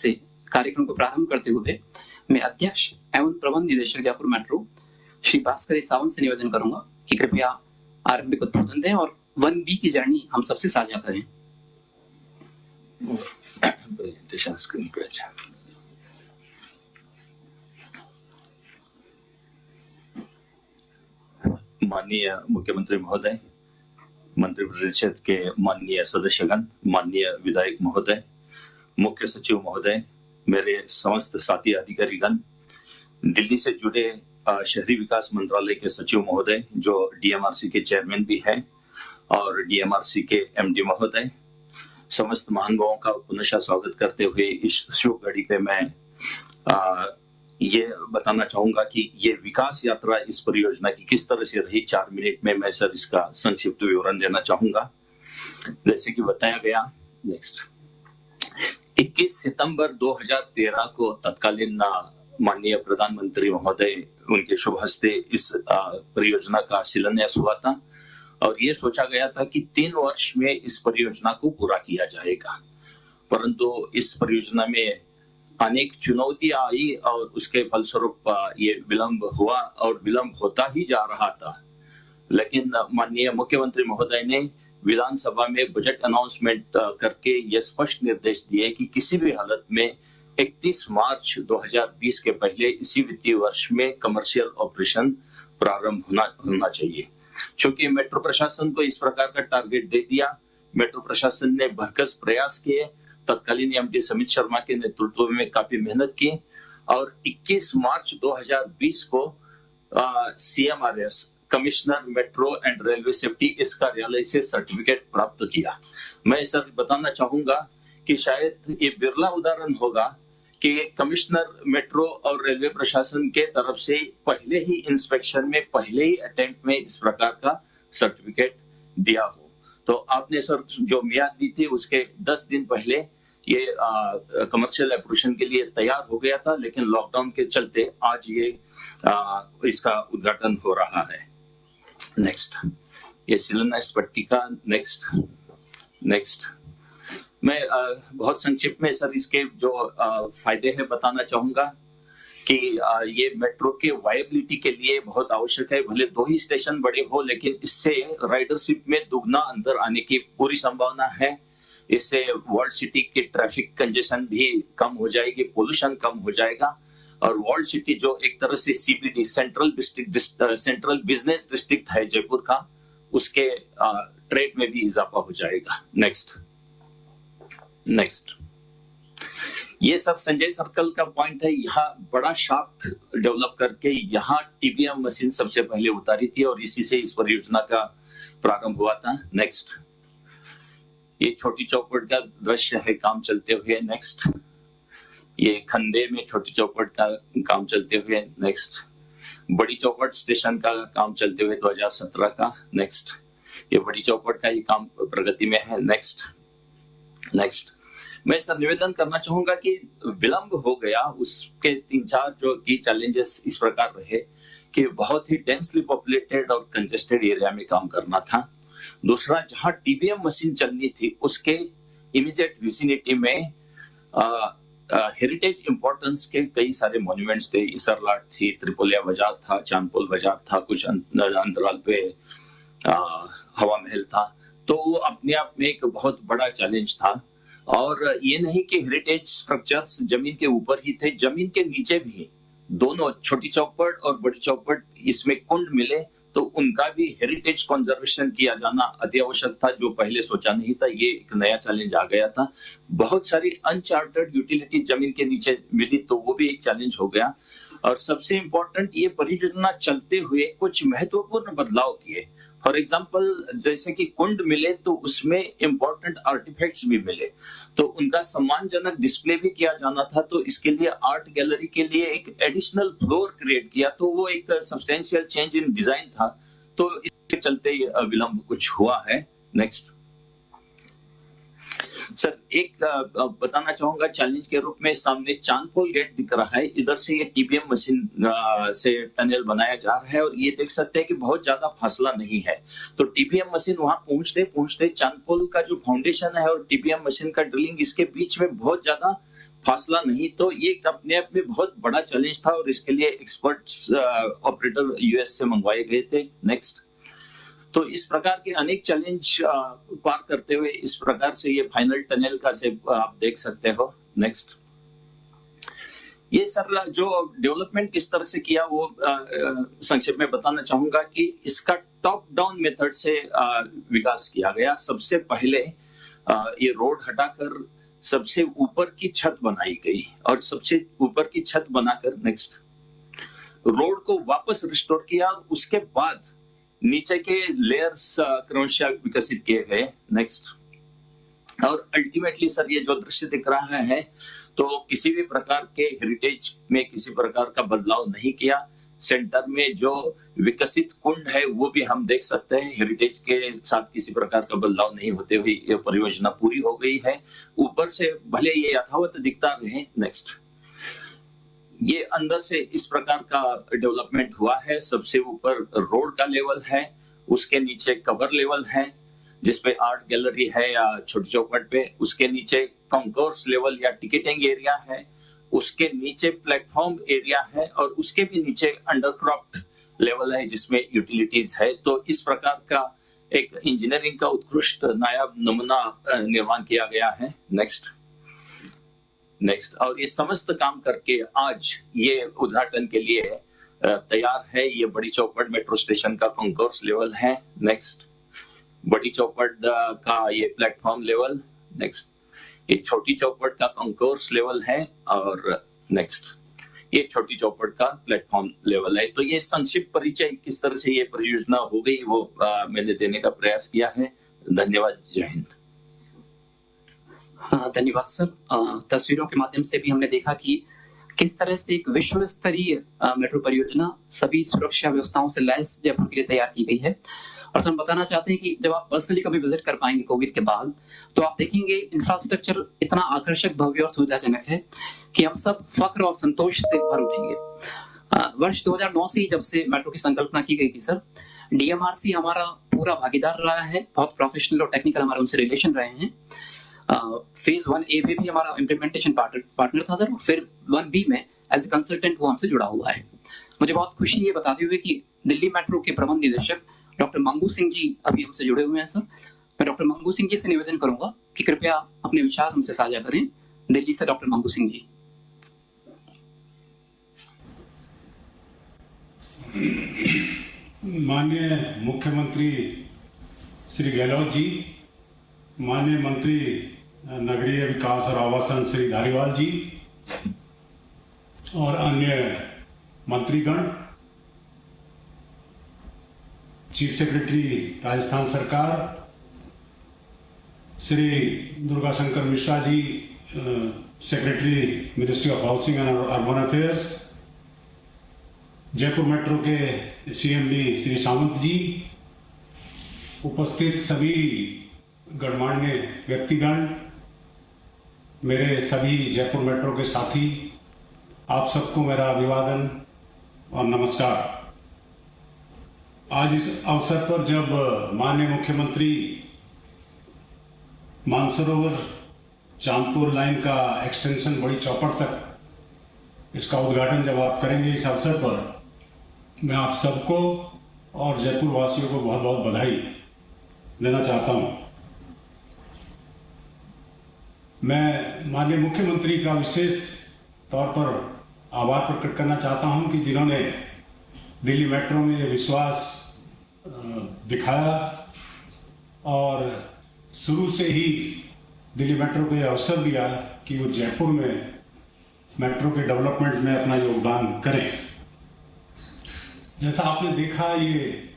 से कार्यक्रम को प्रारंभ करते हुए मैं अध्यक्ष एवं प्रबंध निदेशक जयपुर मेट्रो श्री भास्कर सावंत से निवेदन करूंगा कि कृपया आरंभिक उद्बोधन दें और 1B की जर्नी हम सबसे साझा करें। प्रेजेंटेशन स्क्रीन पे माननीय मुख्यमंत्री महोदय, मंत्रिपरिषद के माननीय सदस्यगण, माननीय विधायक महोदय, मुख्य सचिव महोदय, मेरे समस्त साथी अधिकारीगण, दिल्ली से जुड़े शहरी विकास मंत्रालय के सचिव महोदय जो डीएमआरसी के चेयरमैन भी हैं और डीएमआरसी के एमडी महोदय, समस्त महानुभावों का पुनः स्वागत करते हुए इस शुभ घड़ी पे मैं ये बताना चाहूंगा कि ये विकास यात्रा इस परियोजना की किस तरह से रही। 4 मिनट में मैं सर इसका संक्षिप्त विवरण देना चाहूंगा। जैसे कि बताया गया, नेक्स्ट 21 सितंबर 2013 को तत्कालीन माननीय प्रधानमंत्री महोदय उनके शुभ हस्ते इस परियोजना का शिलान्यास हुआ था और ये सोचा गया था कि 3 वर्ष में इस परियोजना को पूरा किया जाएगा, परंतु इस परियोजना में अनेक चुनौतियां आई और उसके फलस्वरूप ये विलंब हुआ और विलंब होता ही जा रहा था। लेकिन माननीय मुख्यमंत्री महोदय ने विधानसभा में बजट अनाउंसमेंट करके ये स्पष्ट निर्देश दिए कि किसी भी हालत में 31 मार्च 2020 के पहले इसी वित्तीय वर्ष में कमर्शियल ऑपरेशन प्रारंभ होना चाहिए। क्योंकि मेट्रो प्रशासन को इस प्रकार का टारगेट दे दिया, मेट्रो प्रशासन ने भरकस प्रयास किए, तत्कालीन एमडी समित शर्मा के नेतृत्व में काफी मेहनत की और 21 मार्च 2020 को CMRS commissioner metro and railway safety इस कार्यालय से सर्टिफिकेट प्राप्त किया। मैं सर बताना चाहूंगा कि शायद ये बिरला उदाहरण होगा कि कमिश्नर मेट्रो और रेलवे प्रशासन के तरफ से पहले ही इंस्पेक्शन में, पहले ही अटेम्प्ट में इस प्रकार का सर्टिफिकेट दिया हो। तो आपने सर जो मियाद दी थी उसके 10 दिन पहले ये कमर्शियल ऑपरेशन के लिए तैयार हो गया था, लेकिन लॉकडाउन के चलते आज ये इसका उद्घाटन हो रहा है। नेक्स्ट, ये शिलान्यास पट्टी का नेक्स्ट मैं बहुत संक्षिप्त में सर इसके जो फायदे हैं बताना चाहूंगा कि ये मेट्रो के वायबिलिटी के लिए बहुत आवश्यक है। भले 2 ही स्टेशन बड़े हो, लेकिन इससे राइडरशिप में दुगना अंतर आने की पूरी संभावना है। इससे वर्ल्ड सिटी की ट्रैफिक कंजेशन भी कम हो जाएगी, पोल्यूशन कम हो जाएगा और वर्ल्ड सिटी जो एक तरह से CBD सेंट्रल बिजनेस डिस्ट्रिक्ट है जयपुर का, उसके ट्रेड में भी इजाफा हो जाएगा। नेक्स्ट ये सब संजय सर्कल का पॉइंट है। यहाँ बड़ा शाफ्ट डेवलप करके यहाँ TBM मशीन सबसे पहले उतारी थी और इसी से इस परियोजना का प्रारंभ हुआ था। नेक्स्ट, ये छोटी चौपड़ का दृश्य है काम चलते हुए। नेक्स्ट, ये खंडे में छोटी चौपड़ का काम चलते हुए। नेक्स्ट, बड़ी चौपड़ स्टेशन का काम चलते हुए 2017 का। नेक्स्ट, ये बड़ी चौपड़ का ही काम प्रगति में है। नेक्स्ट मैं सर निवेदन करना चाहूंगा कि विलंब हो गया, उसके 3-4 जो की चैलेंजेस इस प्रकार रहे कि बहुत ही डेंसली पॉपुलेटेड और कंजेस्टेड एरिया में काम करना था। दूसरा, जहां TBM मशीन चलनी थी उसके इमीडिएट विसिनिटी में हेरिटेज इंपॉर्टेंस के कई सारे मॉन्यूमेंट्स थे। इसरलाट थी, त्रिपोलिया बाजार था, चांदपोल बाजार था, कुछ अंतराल पे हवा महल था। तो वो अपने आप में एक बहुत बड़ा चैलेंज था। और ये नहीं कि हेरिटेज स्ट्रक्चर्स जमीन के ऊपर ही थे, जमीन के नीचे भी दोनों छोटी चौपड़ और बड़ी चौपड़ इसमें कुंड मिले, तो उनका भी हेरिटेज कंजर्वेशन किया जाना अति आवश्यक था, जो पहले सोचा नहीं था। ये एक नया चैलेंज आ गया था। बहुत सारी अनचार्टर्ड यूटिलिटी जमीन के नीचे मिली, तो वो भी एक चैलेंज हो गया। और सबसे इम्पोर्टेंट, ये परियोजना चलते हुए कुछ महत्वपूर्ण बदलाव किए। फॉर एग्जाम्पल, जैसे कि कुंड मिले तो उसमें इम्पोर्टेंट आर्टिफैक्ट्स भी मिले, तो उनका सम्मानजनक डिस्प्ले भी किया जाना था। तो इसके लिए आर्ट गैलरी के लिए एक एडिशनल फ्लोर क्रिएट किया, तो वो एक सब्सटेंशियल चेंज इन डिजाइन था। तो इसके चलते विलंब कुछ हुआ है। नेक्स्ट सर, एक बताना चाहूंगा चैलेंज के रूप में, सामने चांदपोल गेट दिख रहा है, इधर से ये TBM मशीन से टनल बनाया जा रहा है और ये देख सकते हैं कि बहुत ज्यादा फासला नहीं है। तो TBM मशीन वहां पहुंचते चांदपोल का जो फाउंडेशन है और TBM मशीन का ड्रिलिंग, इसके बीच में बहुत ज्यादा फासला नहीं, तो ये अपने आप में बहुत बड़ा चैलेंज था और इसके लिए एक्सपर्ट्स ऑपरेटर यूएस से मंगवाए गए थे। नेक्स्ट, तो इस प्रकार के अनेक चैलेंज पार करते हुए इस प्रकार से ये फाइनल टनल का से आप देख सकते हो। नेक्स्ट, ये सर जो डेवलपमेंट किस तरह से किया वो संक्षेप में बताना चाहूंगा कि इसका टॉप डाउन मेथड से विकास किया गया। सबसे पहले ये रोड हटाकर सबसे ऊपर की छत बनाई गई और सबसे ऊपर की छत बनाकर नेक्स्ट रोड को वापस रिस्टोर किया। उसके बाद नीचे के लेयर्स क्रमशः विकसित किए गए। नेक्स्ट, और अल्टीमेटली सर ये जो दृश्य दिख रहा है तो किसी भी प्रकार के हेरिटेज में किसी प्रकार का बदलाव नहीं किया। सेंटर में जो विकसित कुंड है वो भी हम देख सकते हैं। हेरिटेज के साथ किसी प्रकार का बदलाव नहीं होते हुए ये परियोजना पूरी हो गई है। ऊपर से भले ये यथावत दिखता रहे। नेक्स्ट, ये अंदर से इस प्रकार का डेवलपमेंट हुआ है। सबसे ऊपर रोड का लेवल है, उसके नीचे कवर लेवल है जिसपे आर्ट गैलरी है या छोटी चौखट पे, उसके नीचे कॉन्कोर्स लेवल या टिकटिंग एरिया है, उसके नीचे प्लेटफॉर्म एरिया है और उसके भी नीचे अंडरक्रॉफ्ट लेवल है जिसमें यूटिलिटीज है। तो इस प्रकार का एक इंजीनियरिंग का उत्कृष्ट नायाब नमूना निर्माण किया गया है। नेक्स्ट, और ये समस्त काम करके आज ये उद्घाटन के लिए तैयार है। ये बड़ी चौपड़ मेट्रो स्टेशन का कॉन्कोर्स लेवल है। नेक्स्ट, बड़ी चौपड़ का ये प्लेटफॉर्म लेवल। नेक्स्ट, ये छोटी चौपड़ का कॉन्कोर्स लेवल है और नेक्स्ट ये छोटी चौपड़ का प्लेटफॉर्म लेवल है। तो ये संक्षिप्त परिचय किस तरह से ये परियोजना हो गई वो मैंने देने का प्रयास किया है। धन्यवाद। जय हिंद। हाँ, धन्यवाद सर। तस्वीरों के माध्यम से भी हमने देखा कि किस तरह से एक विश्व स्तरीय मेट्रो परियोजना सभी सुरक्षा व्यवस्थाओं से लैस जयपुर के लिए तैयार की गई है। और हम बताना चाहते हैं कि जब आप पर्सनली कभी विजिट कर पाएंगे कोविड के बाद तो आप देखेंगे इंफ्रास्ट्रक्चर इतना आकर्षक, भव्य और सुविधाजनक है कि हम सब फख्र और संतोष से भर उठेंगे। वर्ष 2009 से जब से मेट्रो की संकल्पना की गई थी सर, डीएमआरसी हमारा पूरा भागीदार रहा है। बहुत प्रोफेशनल और टेक्निकल हमारे उनसे रिलेशन रहे हैं। फेज 1A में भी हमारा इम्प्लीमेंटेशन पार्टनर था सर, और फिर 1B में एज ए कंसल्टेंट वो हमसे जुड़ा हुआ है। मुझे बहुत खुशी ये बताते हुए कि दिल्ली मेट्रो के प्रबंध निदेशक डॉक्टर मंगू सिंह जी अभी हमसे जुड़े हुए हैं सर। मैं डॉक्टर मंगू सिंह जी से निवेदन करूंगा कि कृपया अपने विचार हमसे साझा करें। दिल्ली से डॉक्टर मंगू सिंह जी। माननीय मुख्यमंत्री श्री गहलोत जी, माननीय मंत्री नगरीय विकास और आवासन श्री धारीवाल जी और अन्य मंत्रीगण, चीफ सेक्रेटरी राजस्थान सरकार Shri Durga Shankar Mishra ji, secretary ministry of housing and urban affairs, Jaipur metro के सीएमडी श्री सावंत जी, उपस्थित सभी गणमान्य व्यक्तिगण, मेरे सभी जयपुर मेट्रो के साथी, आप सबको मेरा अभिवादन और नमस्कार। आज इस अवसर पर जब माननीय मुख्यमंत्री मानसरोवर चांदपुर लाइन का एक्सटेंशन बड़ी चौपड़ तक इसका उद्घाटन जब आप करेंगे इस अवसर पर, मैं आप सबको और जयपुर वासियों को बहुत बहुत बधाई देना चाहता हूं। मैं माननीय मुख्यमंत्री का विशेष तौर पर आभार प्रकट करना चाहता हूं कि जिन्होंने दिल्ली मेट्रो में विश्वास दिखाया और शुरू से ही दिल्ली मेट्रो को यह अवसर दिया कि वो जयपुर में मेट्रो के डेवलपमेंट में अपना योगदान करें। जैसा आपने देखा, ये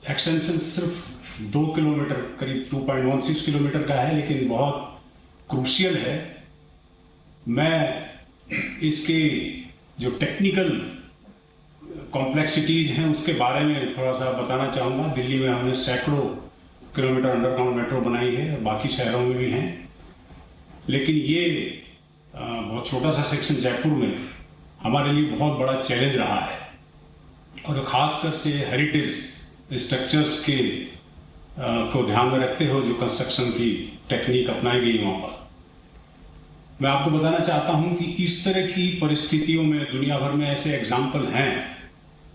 एक्सटेंशन सिर्फ 2 किलोमीटर, करीब 2.16 किलोमीटर का है, लेकिन बहुत क्रूशियल है। मैं इसके जो टेक्निकल कॉम्प्लेक्सिटीज हैं उसके बारे में थोड़ा सा बताना चाहूंगा। दिल्ली में हमने सैकड़ों किलोमीटर अंडरग्राउंड मेट्रो बनाई है और बाकी शहरों में भी हैं, लेकिन ये बहुत छोटा सा सेक्शन जयपुर में हमारे लिए बहुत बड़ा चैलेंज रहा है, और खासकर से हेरिटेज स्ट्रक्चर्स के को ध्यान में रखते हुए जो कंस्ट्रक्शन की टेक्निक अपनाई गई वहां पर। मैं आपको बताना चाहता हूं कि इस तरह की परिस्थितियों में दुनिया भर में ऐसे एग्जाम्पल हैं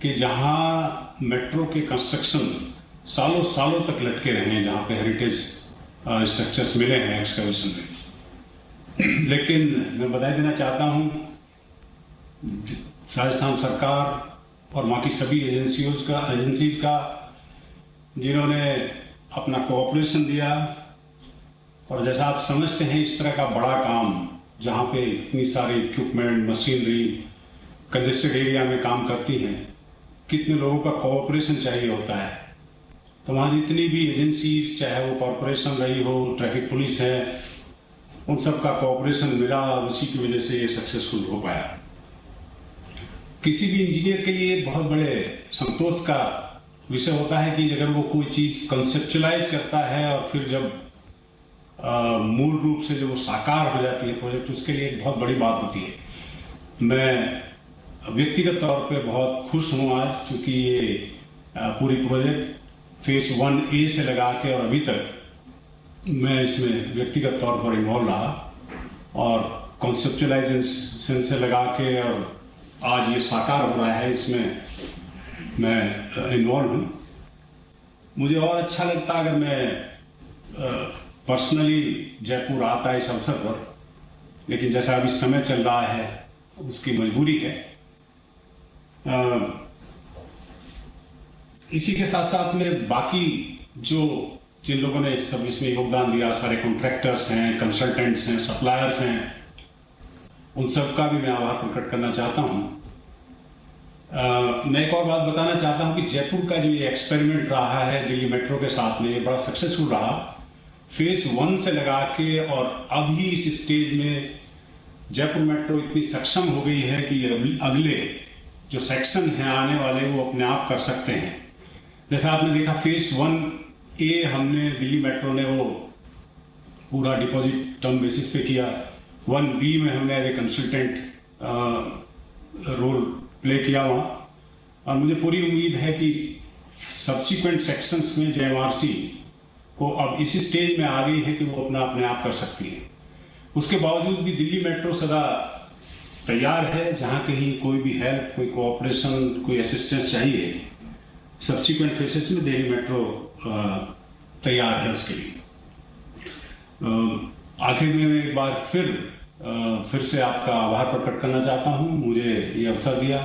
कि जहां मेट्रो के कंस्ट्रक्शन सालों सालों तक लटके रहे हैं, जहां पे हेरिटेज स्ट्रक्चर्स मिले हैं एक्सकवेशन में। लेकिन मैं बधाई देना चाहता हूं राजस्थान सरकार और वहां की सभी एजेंसीज का जिन्होंने अपना कोऑपरेशन दिया। और जैसा आप समझते हैं, इस तरह का बड़ा काम जहां पे इतनी सारी इक्विपमेंट, मशीनरी कंजेस्टेड एरिया में काम करती हैं, कितने लोगों का कोऑपरेशन चाहिए होता है। तो वहां जितनी भी एजेंसीज, चाहे वो कॉरपोरेशन रही हो, ट्रैफिक पुलिस है, उन सब का कोऑपरेशन मिला, उसी की वजह से ये सक्सेसफुल हो पाया। किसी भी इंजीनियर के लिए बहुत बड़े संतोष का विषय होता है कि अगर वो कोई चीज कंसेप्चुलाइज करता है और फिर जब मूल रूप से जब वो साकार हो जाती है प्रोजेक्ट, उसके लिए एक बहुत बड़ी बात होती है। मैं व्यक्तिगत तौर पे बहुत खुश हूं आज, क्योंकि ये पूरी प्रोजेक्ट फेज 1A से लगा के और अभी तक मैं इसमें व्यक्तिगत तौर पर इन्वॉल्व रहा और कॉन्सेप्चुलाइजेशन से लगा के और आज ये साकार हो रहा है, इसमें मैं इन्वॉल्व हूं। मुझे और अच्छा लगता अगर मैं पर्सनली जयपुर आता इस अवसर पर, लेकिन जैसा अभी समय चल रहा है उसकी मजबूरी है। इसी के साथ साथ में बाकी जिन लोगों ने सब इसमें योगदान दिया, सारे कॉन्ट्रैक्टर्स हैं, कंसल्टेंट्स हैं, सप्लायर्स हैं, उन सब का भी मैं आभार प्रकट करना चाहता हूं। मैं एक और बात बताना चाहता हूं कि जयपुर का जो ये एक्सपेरिमेंट रहा है दिल्ली मेट्रो के साथ में, ये बड़ा सक्सेसफुल रहा। फेज 1 से लगा के और अभी इस स्टेज में जयपुर मेट्रो इतनी सक्षम हो गई है कि अगले जो सेक्शन हैं आने वाले वो अपने आप कर सकते हैं। जैसा आपने देखा, फेज 1A हमने दिल्ली मेट्रो ने वो पूरा डिपॉजिट टर्म बेसिस पे किया। 1B में हमने as a consultant role play किया वहां, और मुझे पूरी उम्मीद है कि सब्सिक्वेंट सेक्शंस में जो MRC को अब इसी स्टेज में आ गई है कि वो अपने आप कर सकती है। उसके बावजूद भी दिल्ली मेट्रो सदा तैयार है, जहां कहीं कोई भी हेल्प, कोई कोऑपरेशन, कोई असिस्टेंस चाहिए, सब्सिक्वेंट फेसेस में दिल्ली मेट्रो तैयार है उसके लिए। आखिर में मैं एक बार फिर से आपका आभार प्रकट करना चाहता हूं, मुझे ये अवसर दिया,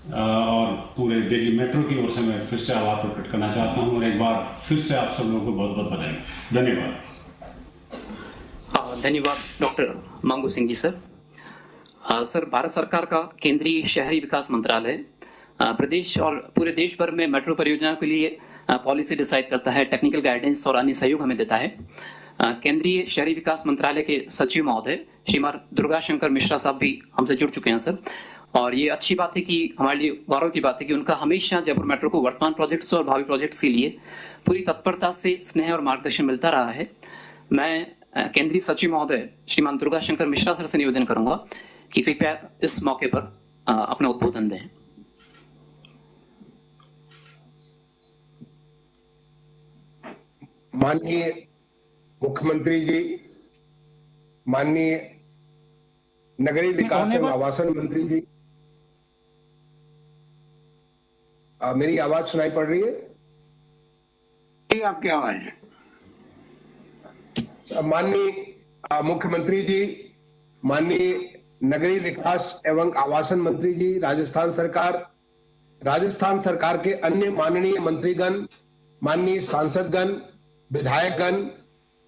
और पूरे दिल्ली मेट्रो की ओर से मैं फिर से आभार प्रकट करना चाहता हूं, और एक बार फिर से आप सब लोगों को बहुत बहुत बधाई। धन्यवाद। धन्यवाद doctor Mangu Singh ji sir. Sir, Bharat सरकार का केंद्रीय शहरी विकास मंत्रालय प्रदेश और पूरे देश भर में मेट्रो परियोजना के लिए पॉलिसी डिसाइड करता है, टेक्निकल गाइडेंस और अन्य सहयोग हमें देता है। केंद्रीय शहरी विकास मंत्रालय के सचिव महोदय श्रीमान दुर्गा शंकर मिश्रा साहब भी हमसे जुड़ चुके हैं सर, और ये अच्छी बात है कि हमारे लिए गौरव की बात है कि उनका हमेशा जयपुर मेट्रो को वर्तमान प्रोजेक्ट्स और भावी प्रोजेक्ट्स के लिए पूरी तत्परता से स्नेह और मार्गदर्शन मिलता रहा है। मैं केंद्रीय सचिव महोदय श्रीमान दुर्गा शंकर मिश्रा सर से निवेदन करूंगा कि कृपया इस मौके पर अपना उद्बोधन दें। माननीय मुख्यमंत्री जी, माननीय नगरीय विकास एवं आवासन मंत्री जी, मेरी आवाज सुनाई पड़ रही है? आपकी आवाज। माननीय मुख्यमंत्री जी, माननीय नगरीय विकास एवं आवासन मंत्री जी, राजस्थान सरकार के अन्य माननीय मंत्रीगण, माननीय सांसदगण, विधायकगण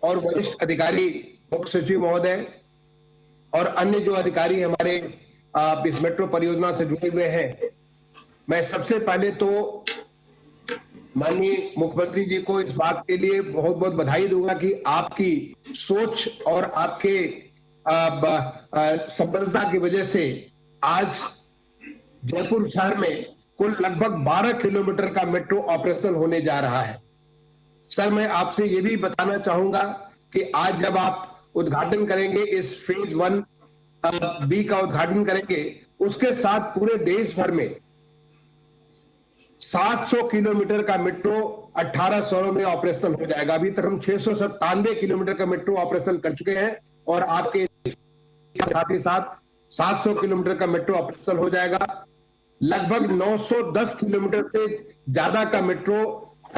और वरिष्ठ अधिकारी, मुख्य सचिव महोदय और अन्य जो अधिकारी हमारे इस मेट्रो परियोजना से जुड़े हुए हैं, मैं सबसे पहले तो माननीय मुख्यमंत्री जी को इस बात के लिए बहुत बहुत बधाई दूंगा कि आपकी सोच और आपके सफलता की वजह से आज जयपुर शहर में कुल लगभग 12 किलोमीटर का मेट्रो ऑपरेशनल होने जा रहा है। सर, मैं आपसे ये भी बताना चाहूंगा कि आज जब आप उद्घाटन करेंगे, इस फेज 1B का उद्घाटन करेंगे, उसके साथ पूरे देश भर में 700 किलोमीटर का मेट्रो 18 शहरों में ऑपरेशन हो जाएगा। अभी तक हम 697 किलोमीटर का मेट्रो ऑपरेशन कर चुके हैं और आपके साथ ही साथ 700 किलोमीटर का मेट्रो ऑपरेशनल हो जाएगा। लगभग 910 किलोमीटर से ज्यादा का मेट्रो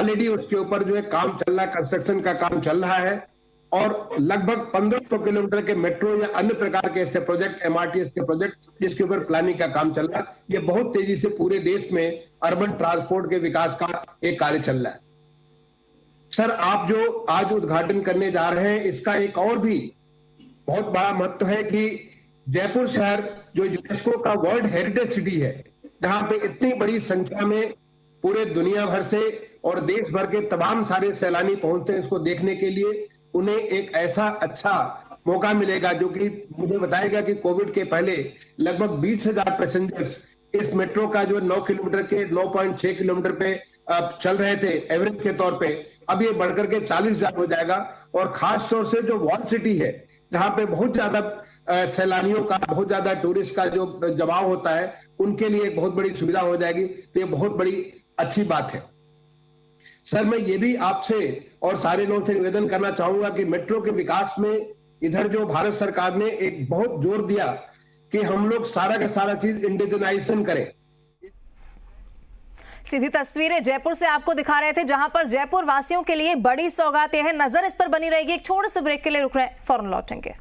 ऑलरेडी उसके ऊपर जो है काम चल रहा है, कंस्ट्रक्शन का काम चल रहा है। और लगभग 1500 किलोमीटर के मेट्रो या अन्य प्रकार के ऐसे प्रोजेक्ट, एमआरटीएस के प्रोजेक्ट जिसके ऊपर प्लानिंग का काम चल रहा है, ये बहुत तेजी से पूरे देश में अर्बन ट्रांसपोर्ट के विकास का एक कार्य चल रहा है। सर, आप जो आज उद्घाटन करने जा रहे हैं, इसका एक और भी बहुत बड़ा महत्व है कि जयपुर शहर जो यूनेस्को का वर्ल्ड हेरिटेज सिटी है, जहां पे इतनी बड़ी संख्या में पूरे दुनिया भर से और देश भर के तमाम सारे सैलानी पहुंचते हैं इसको देखने के लिए, उन्हें एक ऐसा अच्छा मौका मिलेगा जो कि मुझे बताएगा कि कोविड के पहले लगभग 20,000 पैसेंजर्स इस मेट्रो का जो 9 किलोमीटर के 9.6 किलोमीटर पे चल रहे थे एवरेज के तौर पे, अब ये बढ़कर के 40,000 हो जाएगा। और खास तौर से जो वॉल सिटी है, जहां पे बहुत ज्यादा सैलानियों का, बहुत ज्यादा टूरिस्ट का जो जमाव होता है, उनके लिए एक बहुत बड़ी सुविधा हो जाएगी। तो ये बहुत बड़ी अच्छी बात है। सर, मैं ये भी आपसे और सारे लोगों से निवेदन करना चाहूंगा कि मेट्रो के विकास में इधर जो भारत सरकार ने एक बहुत जोर दिया कि हम लोग सारा का सारा चीज इंडिजिनाइजेशन करें। सीधी तस्वीरें जयपुर से आपको दिखा रहे थे, जहां पर जयपुर वासियों के लिए बड़ी सौगात है। नजर इस पर बनी रहेगी। एक छोटे से ब्रेक के लिए रुक रहे हैं, फौरन लौटेंगे।